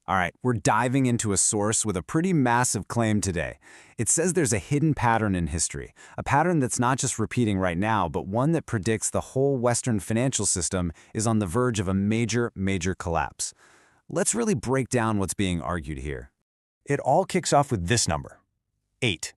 All right, we're diving into a source with a pretty massive claim today. It says there's a hidden pattern in history, a pattern that's not just repeating right now, but one that predicts the whole Western financial system is on the verge of a major collapse. Let's really break down what's being argued here. It all kicks off with this number, $8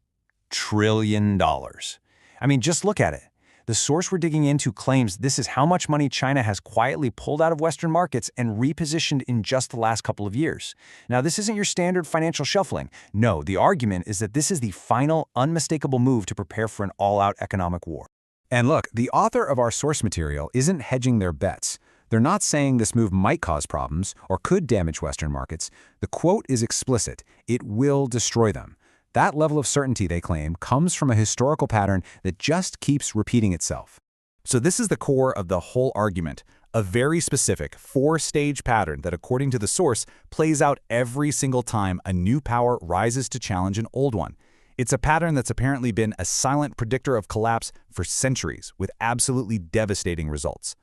trillion. I mean, just look at it. The source we're digging into claims this is how much money China has quietly pulled out of Western markets and repositioned in just the last couple of years. Now, this isn't your standard financial shuffling. No, the argument is that this is the final, unmistakable move to prepare for an all-out economic war. And look, the author of our source material isn't hedging their bets. They're not saying this move might cause problems or could damage Western markets. The quote is explicit. It will destroy them. That level of certainty, they claim, comes from a historical pattern that just keeps repeating itself. So this is the core of the whole argument, a very specific four-stage pattern that, according to the source, plays out every single time a new power rises to challenge an old one. It's a pattern that's apparently been a silent predictor of collapse for centuries, with absolutely devastating results.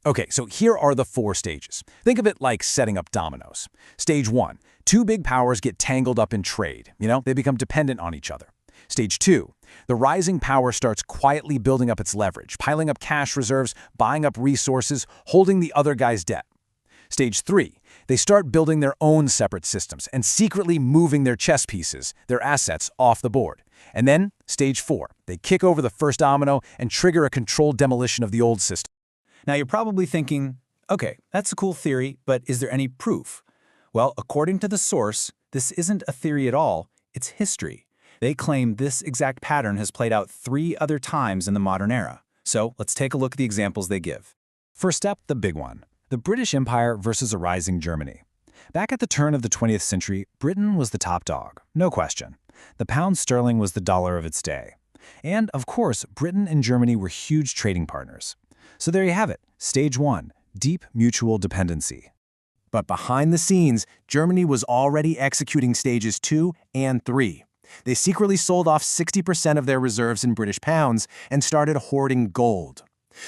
Okay, so here are the four stages. Think of it like setting up dominoes. Stage 1, two big powers get tangled up in trade. They become dependent on each other. Stage 2, the rising power starts quietly building up its leverage, piling up cash reserves, buying up resources, holding the other guy's debt. Stage 3, they start building their own separate systems and secretly moving their chess pieces, their assets, off the board. And then, Stage 4, they kick over the first domino and trigger a controlled demolition of the old system. Now, you're probably thinking, okay, that's a cool theory, but is there any proof? Well, according to the source, this isn't a theory at all, it's history. They claim this exact pattern has played out 3 other times in the modern era. So let's take a look at the examples they give. First up, the big one, the British Empire versus a rising Germany. Back at the turn of the 20th century, Britain was the top dog, no question. The pound sterling was the dollar of its day. And, of course, Britain and Germany were huge trading partners. So there you have it, Stage 1, deep mutual dependency. But behind the scenes, Germany was already executing Stages 2 and 3. They secretly sold off 60% of their reserves in British pounds and started hoarding gold.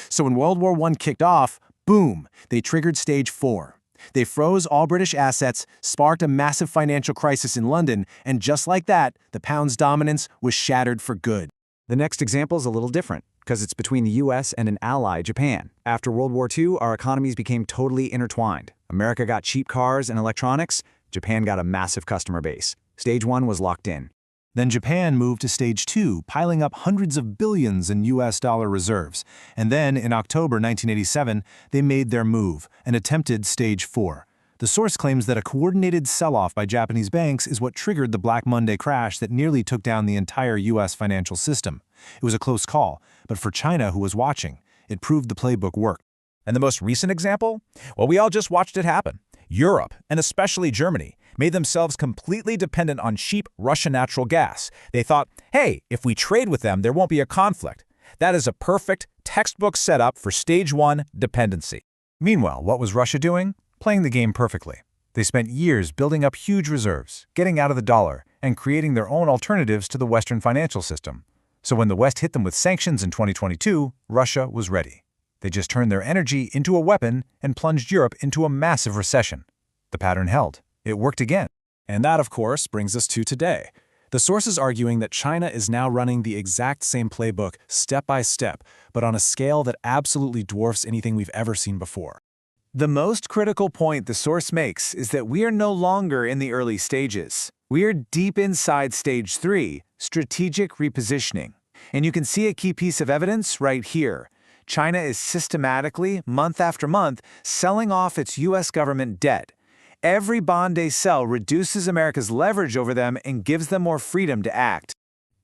So when World War I kicked off, boom, they triggered Stage 4. They froze all British assets, sparked a massive financial crisis in London, and just like that, the pound's dominance was shattered for good. The next example is a little different, because it's between the US and an ally, Japan. After World War II, our economies became totally intertwined. America got cheap cars and electronics. Japan got a massive customer base. Stage 1 was locked in. Then Japan moved to Stage 2, piling up hundreds of billions in US dollar reserves. And then, in October 1987, they made their move and attempted Stage 4. The source claims that a coordinated sell-off by Japanese banks is what triggered the Black Monday crash that nearly took down the entire US financial system. It was a close call, but for China, who was watching, it proved the playbook worked. And the most recent example? Well, we all just watched it happen. Europe, and especially Germany, made themselves completely dependent on cheap Russian natural gas. They thought, hey, if we trade with them, there won't be a conflict. That is a perfect textbook setup for Stage 1 dependency. Meanwhile, what was Russia doing? Playing the game perfectly. They spent years building up huge reserves, getting out of the dollar, and creating their own alternatives to the Western financial system. So when the West hit them with sanctions in 2022, Russia was ready. They just turned their energy into a weapon and plunged Europe into a massive recession. The pattern held. It worked again. And that, of course, brings us to today. The source is arguing that China is now running the exact same playbook, step by step, but on a scale that absolutely dwarfs anything we've ever seen before. The most critical point the source makes is that we are no longer in the early stages. We are deep inside Stage 3, strategic repositioning. And you can see a key piece of evidence right here. China is systematically, month after month, selling off its US government debt. Every bond they sell reduces America's leverage over them and gives them more freedom to act.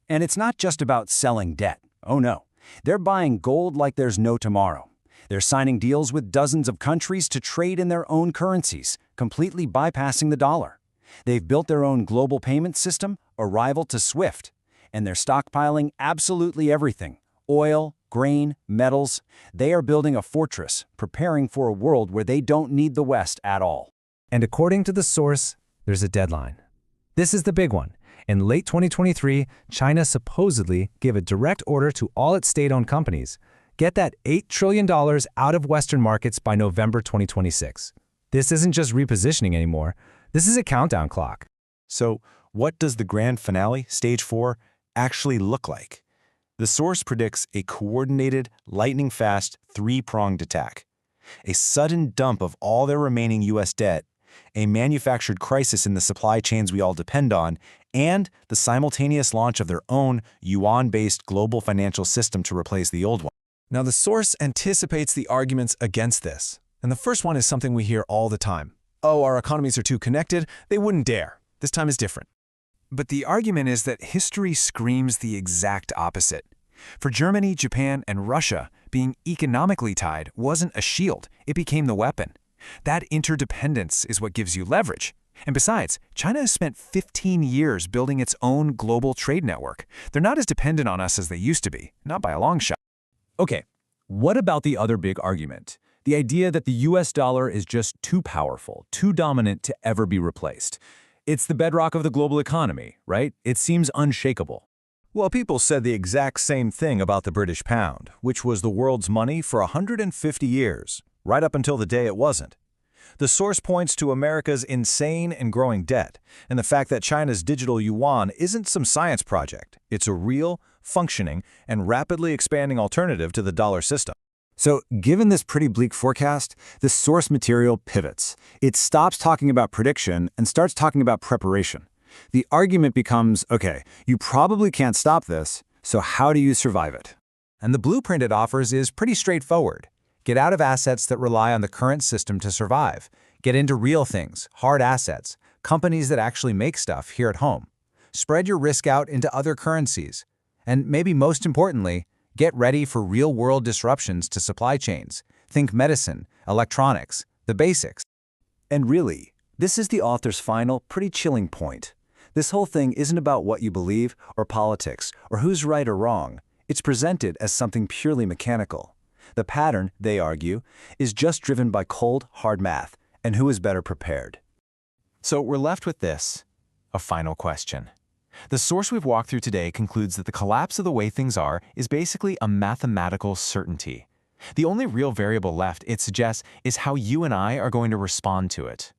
And it's not just about selling debt. Oh no. They're buying gold like there's no tomorrow. They're signing deals with dozens of countries to trade in their own currencies, completely bypassing the dollar. They've built their own global payment system, a rival to SWIFT. And they're stockpiling absolutely everything. Oil, grain, metals. They are building a fortress, preparing for a world where they don't need the West at all. And according to the source, there's a deadline. This is the big one. In late 2023, China supposedly gave a direct order to all its state-owned companies. Get that $8 trillion out of Western markets by November 2026. This isn't just repositioning anymore. This is a countdown clock. So, what does the grand finale, stage 4, actually look like? The source predicts a coordinated, lightning-fast, three-pronged attack. A sudden dump of all their remaining U.S. debt, a manufactured crisis in the supply chains we all depend on, and the simultaneous launch of their own yuan-based global financial system to replace the old one. Now, the source anticipates the arguments against this. And the first one is something we hear all the time. Oh, our economies are too connected. They wouldn't dare. This time is different. But the argument is that history screams the exact opposite. For Germany, Japan, and Russia, being economically tied wasn't a shield, it became the weapon. That interdependence is what gives you leverage. And besides, China has spent 15 years building its own global trade network. They're not as dependent on us as they used to be, not by a long shot. Okay, what about the other big argument? The idea that the US dollar is just too powerful, too dominant to ever be replaced. It's the bedrock of the global economy, right? It seems unshakable. Well, people said the exact same thing about the British pound, which was the world's money for 150 years, right up until the day it wasn't. The source points to America's insane and growing debt, and the fact that China's digital yuan isn't some science project. It's a real, functioning, and rapidly expanding alternative to the dollar system. So, given this pretty bleak forecast, the source material pivots. It stops talking about prediction and starts talking about preparation. The argument becomes, okay, you probably can't stop this, so how do you survive it? And the blueprint it offers is pretty straightforward. Get out of assets that rely on the current system to survive. Get into real things, hard assets, companies that actually make stuff here at home. Spread your risk out into other currencies. And maybe most importantly, get ready for real-world disruptions to supply chains. Think medicine, electronics, the basics. And really, this is the author's final, pretty chilling point. This whole thing isn't about what you believe or politics or who's right or wrong. It's presented as something purely mechanical. The pattern, they argue, is just driven by cold, hard math, and who is better prepared. So we're left with this, a final question. The source we've walked through today concludes that the collapse of the way things are is basically a mathematical certainty. The only real variable left, it suggests, is how you and I are going to respond to it.